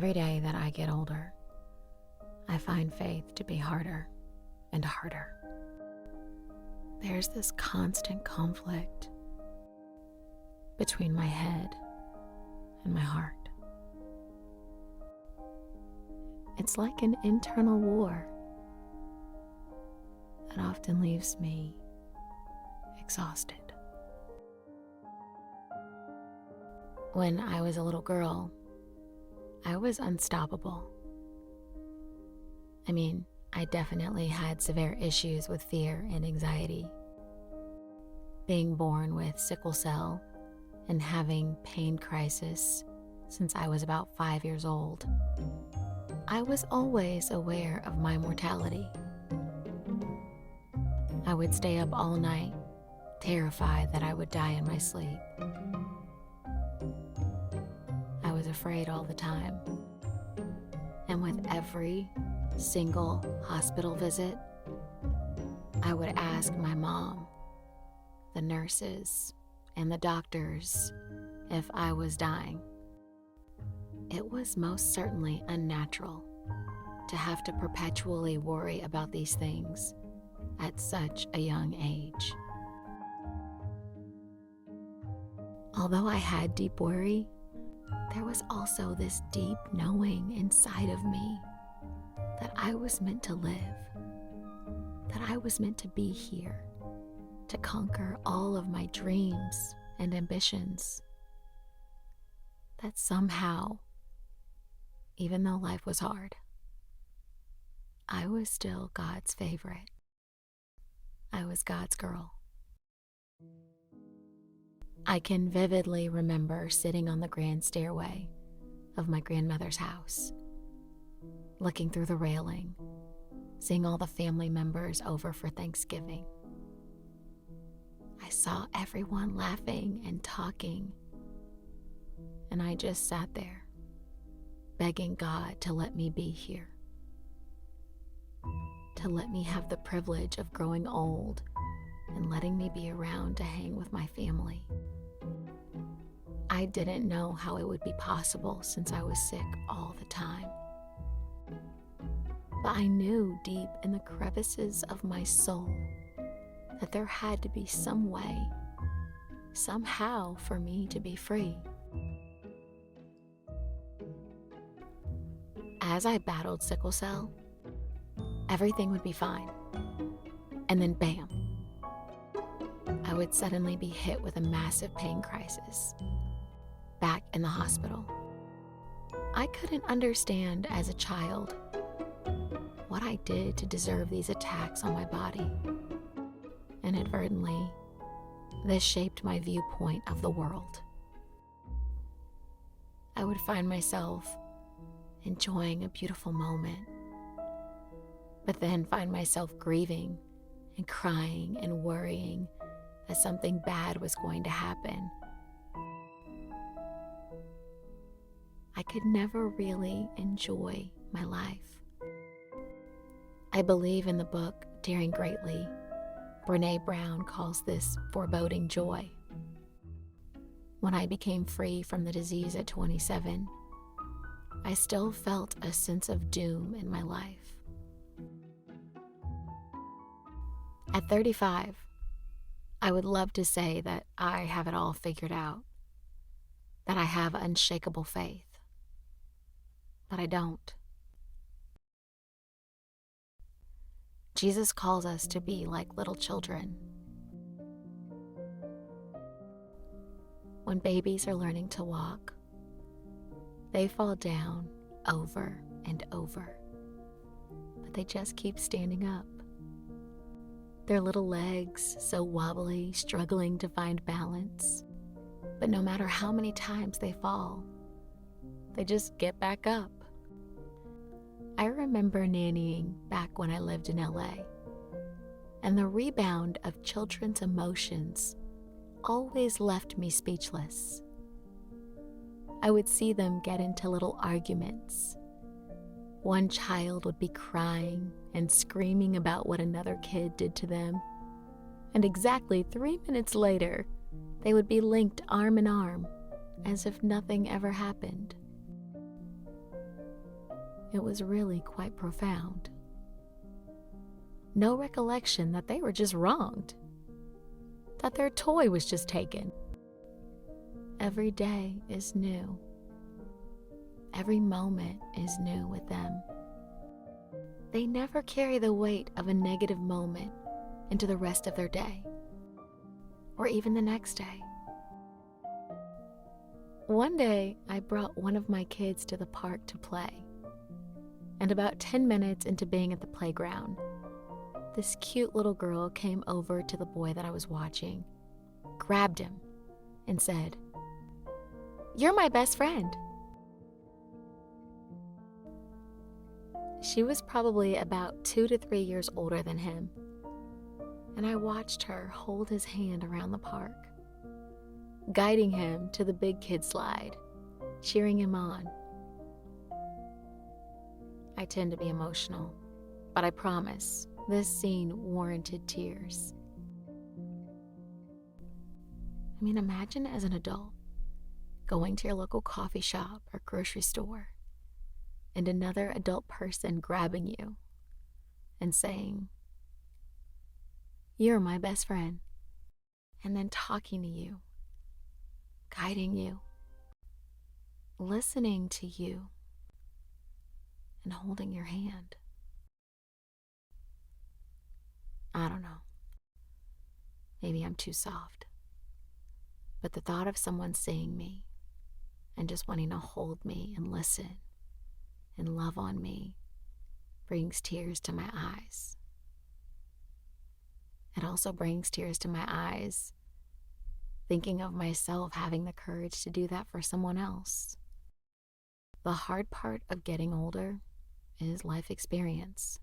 Every day that I get older, I find faith to be harder and harder. There's this constant conflict between my head and my heart. It's like an internal war that often leaves me exhausted. When I was a little girl, I was unstoppable. I definitely had severe issues with fear and anxiety. Being born with sickle cell and having pain crisis since I was about 5 years old, I was always aware of my mortality. I would stay up all night, terrified that I would die in my sleep. I was afraid all the time. And with every single hospital visit, I would ask my mom, the nurses, and the doctors if I was dying. It was most certainly unnatural to have to perpetually worry about these things at such a young age. Although I had deep worry, there was also this deep knowing inside of me that I was meant to live, that I was meant to be here, to conquer all of my dreams and ambitions, that somehow, even though life was hard, I was still God's favorite. I was God's girl. I can vividly remember sitting on the grand stairway of my grandmother's house, looking through the railing, seeing all the family members over for Thanksgiving. I saw everyone laughing and talking, and I just sat there, begging God to let me be here, to let me have the privilege of growing old and letting me be around to hang with my family. I didn't know how it would be possible since I was sick all the time. But I knew deep in the crevices of my soul that there had to be some way, somehow, for me to be free. As I battled sickle cell, everything would be fine. And then bam, I would suddenly be hit with a massive pain crisis, back in the hospital. I couldn't understand as a child what I did to deserve these attacks on my body. Inadvertently, this shaped my viewpoint of the world. I would find myself enjoying a beautiful moment, but then find myself grieving and crying and worrying that something bad was going to happen. I could never really enjoy my life. I believe in the book Daring Greatly, Brené Brown calls this foreboding joy. When I became free from the disease at 27, I still felt a sense of doom in my life. At 35, I would love to say that I have it all figured out, that I have unshakable faith, but I don't. Jesus calls us to be like little children. When babies are learning to walk, they fall down over and over, but they just keep standing up. Their little legs so wobbly, struggling to find balance, but no matter how many times they fall, they just get back up. I remember nannying back when I lived in LA, and the rebound of children's emotions always left me speechless. I would see them get into little arguments. One child would be crying and screaming about what another kid did to them, and exactly 3 minutes later, they would be linked arm in arm as if nothing ever happened. it was really quite profound. No recollection that they were just wronged, that their toy was just taken. Every day is new. Every moment is new with them. They never carry the weight of a negative moment into the rest of their day, or even the next day. One day, I brought one of my kids to the park to play, and about 10 minutes into being at the playground, this cute little girl came over to the boy that I was watching, grabbed him, and said, "You're my best friend." She was probably about 2 to 3 years older than him, and I watched her hold his hand around the park, guiding him to the big kid slide, cheering him on. I tend to be emotional, but I promise this scene warranted tears. I mean, imagine as an adult going to your local coffee shop or grocery store and another adult person grabbing you and saying, "You're my best friend," and then talking to you, guiding you, listening to you, and holding your hand. I don't know. Maybe I'm too soft. But the thought of someone seeing me and just wanting to hold me and listen and love on me brings tears to my eyes. It also brings tears to my eyes thinking of myself having the courage to do that for someone else. The hard part of getting older is life experience.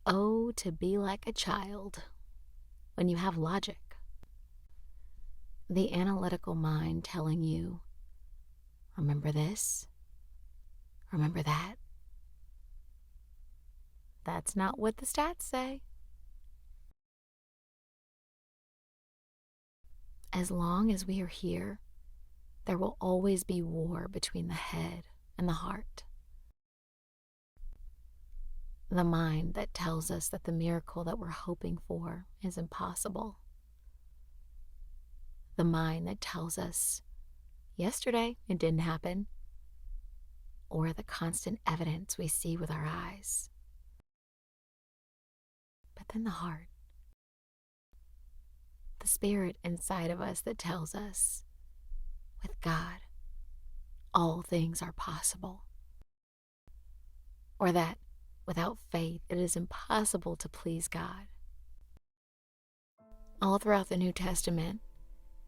Oh, to be like a child when you have logic. The analytical mind telling you, remember this, remember that. That's not what the stats say. As long as we are here, there will always be war between the head and the heart. The mind that tells us that the miracle that we're hoping for is impossible. The mind that tells us, yesterday it didn't happen, or the constant evidence we see with our eyes. But then the heart, the spirit inside of us that tells us, with God, all things are possible. Or that without faith, it is impossible to please God. All throughout the New Testament,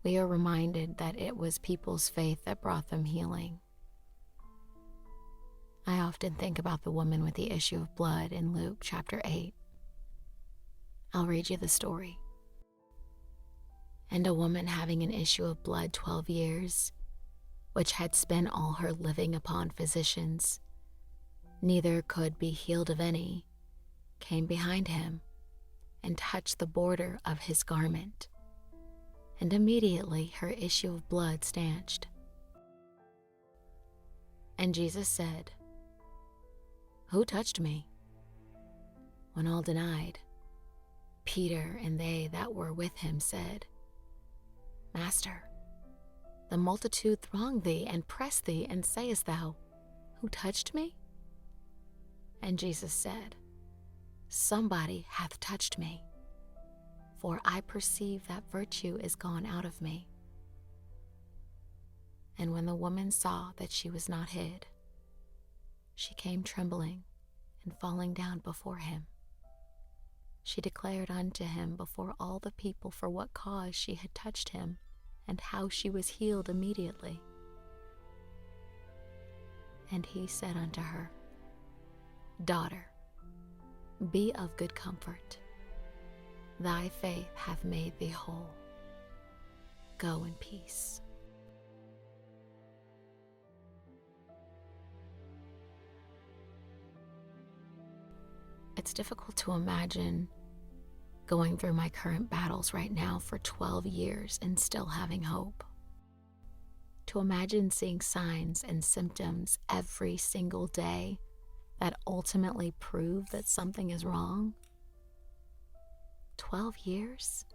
we are reminded that it was people's faith that brought them healing. I often think about the woman with the issue of blood in Luke chapter 8. I'll read you the story. And a woman having an issue of blood 12 years, which had spent all her living upon physicians, neither could be healed of any, came behind him and touched the border of his garment, and immediately her issue of blood stanched. And Jesus said, "Who touched me?" When all denied, Peter and they that were with him said, "Master, the multitude throng thee and press thee, and sayest thou, Who touched me?" And Jesus said, "Somebody hath touched me, for I perceive that virtue is gone out of me." And when the woman saw that she was not hid, she came trembling and falling down before him. She declared unto him before all the people for what cause she had touched him, and how she was healed immediately. And he said unto her, "Daughter, be of good comfort. Thy faith hath made thee whole. Go in peace." It's difficult to imagine going through my current battles right now for 12 years and still having hope. to imagine seeing signs and symptoms every single day that ultimately prove that something is wrong? 12 years?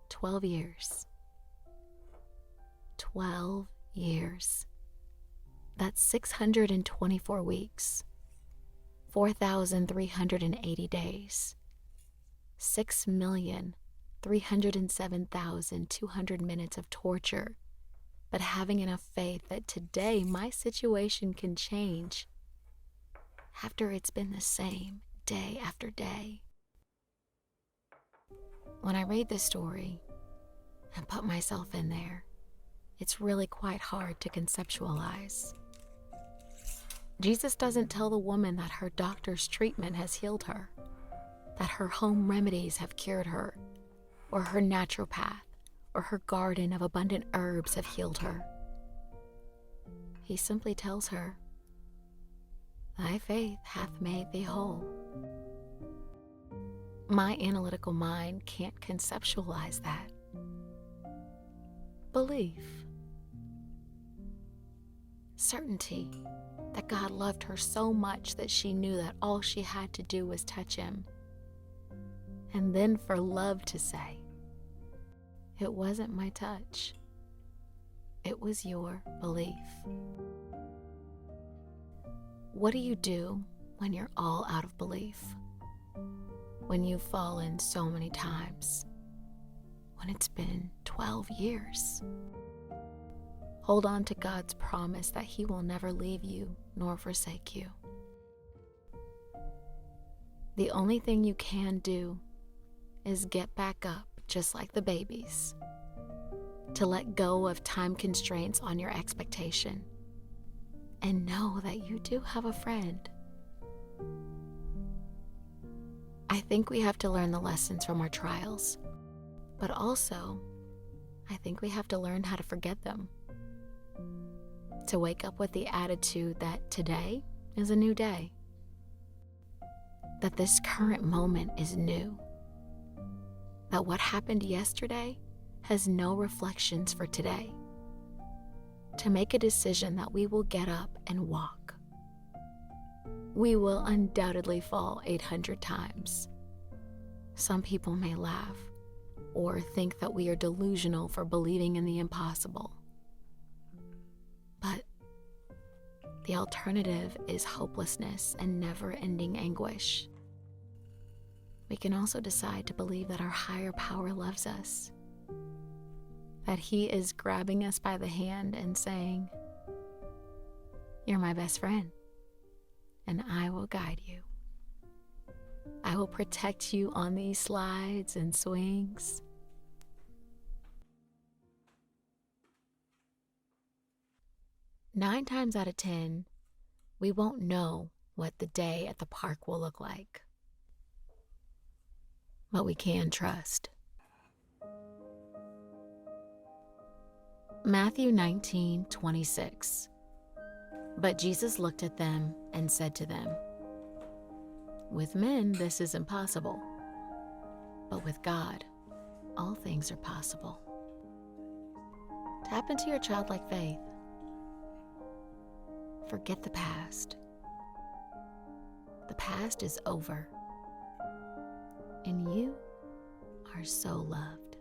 12 years. 12 years. That's 624 weeks, 4,380 days, 6,307,200 minutes of torture, but having enough faith that today my situation can change after it's been the same day after day. When I read this story and put myself in there, it's really quite hard to conceptualize. Jesus doesn't tell the woman that her doctor's treatment has healed her, that her home remedies have cured her, or her naturopath or her garden of abundant herbs have healed her. He simply tells her, "Thy faith hath made thee whole." My analytical mind can't conceptualize that. Belief. Certainty that God loved her so much that she knew that all she had to do was touch him. And then for love to say, "It wasn't my touch. It was your belief." What do you do when you're all out of belief? When you've fallen so many times? When it's been 12 years? Hold on to God's promise that he will never leave you nor forsake you. The only thing you can do is get back up just like the babies, to let go of time constraints on your expectation, and know that you do have a friend. I think we have to learn the lessons from our trials, but also I think we have to learn how to forget them. To wake up with the attitude that today is a new day, that this current moment is new, that what happened yesterday has no reflections for today. To make a decision that we will get up and walk. We will undoubtedly fall 800 times. Some people may laugh or think that we are delusional for believing in the impossible. But the alternative is hopelessness and never-ending anguish. We can also decide to believe that our higher power loves us, that he is grabbing us by the hand and saying, "You're my best friend, and I will guide you. I will protect you on these slides and swings." Nine times out of 10, we won't know what the day at the park will look like. But we can trust. Matthew 19:26. But Jesus looked at them and said to them, "With men this is impossible, but with God all things are possible." Tap into your childlike faith. Forget the past. The past is over, and you are so loved.